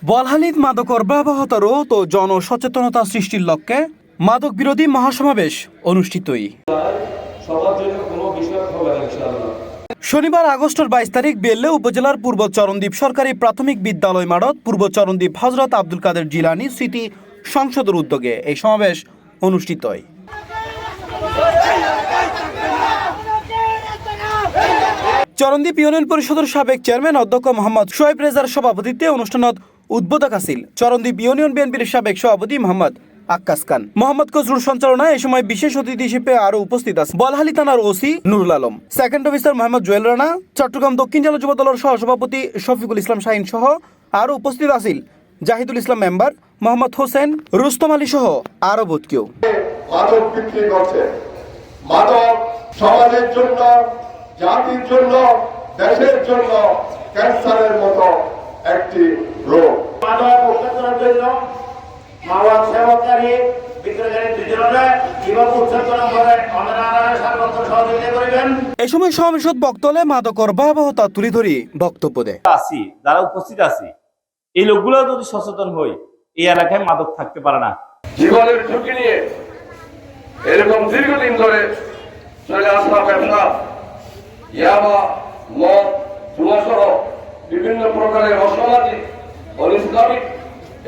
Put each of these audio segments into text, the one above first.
বলহালিত মাদকর ব্যবহৃত রোধ ও জনসচেতনতা সৃষ্টির লক্ষ্যে মাদক বিরোধী মহাসমাবেশ অনুষ্ঠিতই। শনিবার আগস্টের 22 তারিখ বেল্লে উপজেলার পূর্ব চরণদ্বীপ সরকারি প্রাথমিক বিদ্যালয় মাঠত পূর্ব চরণদ্বীপ হজরত আব্দুল কাদের জিলানী স্মৃতি সংসদের উদ্যোগে এই সমাবেশ অনুষ্ঠিত হয়। চরণদ্বীপ ইউনিয়ন পরিষদের সাবেক চেয়ারম্যান অধ্যক্ষ মোহাম্মদ শোয়েব রেজার সভাপতিত্বে অনুষ্ঠানত উদ্বোধক আছিল চরণদ্বীপ ইউনিয়ন বিএনপির সাবেক সভাপতি মোহাম্মদ আক্কাস খান। মোহাম্মদ কজরুল সঞ্চালনায় এই সময় বিশেষ অতিথি হিসেবে আরো উপস্থিত আছে বলহালি থানার OC Nurul Alam, second officer Mohammad Jewel Rana, Chattogram দক্ষিণ জেলা যুব দলের সহসভাপতি শফিকুল ইসলাম শাহিন সহ আরো উপস্থিত আছিল জাহিদুল ইসলাম মেম্বার, মোহাম্মদ হোসেন, রুস্তম আলী সহ আরো বহুত কেউ। মাদক বিক্রি করছে। মাদক সমাজের জন্য, জাতির জন্য, দেশের জন্য ক্যান্সারের মতো একটি রোগ। মাদক মুক্ত করার জন্য মাদক সেবনকারী বিক্রয়কারী দুজনে জীবন উচ্চতর করে অনারায়ণ সর্বত্র সহযোগিতা করিবেন। এই সময় সমাবেশত বক্তব্যে মাদকর ভয়াবহতা তুলে ধরি বক্তব্য দেয়। যারা উপস্থিত আছি এই লোকগুলো যদি সচেতন হই এই এলাকায় মাদক থাকতে পারে না। জীবনের ঝুঁকি নিয়ে এরকম দীর্ঘদিন ধরে চলে আসা ব্যবসা, ইয়াবা, মদ, জুয়াসহ বিভিন্ন প্রকারের অসামাজিক অনিসলামিক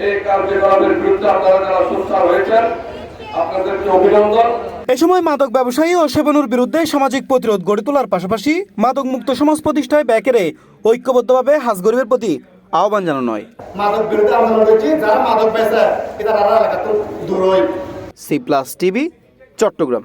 এই কার্যকলাপের বিরুদ্ধে আপনারা যারা সোচ্চার হয়েছেন আপনাদেরকে অভিনন্দন। এ সময় মাদক ব্যবসায়ী ও সেবনের বিরুদ্ধে সামাজিক প্রতিরোধ গড়ে তোলার পাশাপাশি মাদক মুক্ত সমাজ প্রতিষ্ঠায় ব্যাকেরে ঐক্যবদ্ধভাবে হাজ গরিবের প্রতি আহ্বান জানানো হয়। মাদক বিরোধী আন্দোলন করছি, যারা মাদক বেচে এটা এলাকা তো দূর হয়। C+ TV, Chittagong.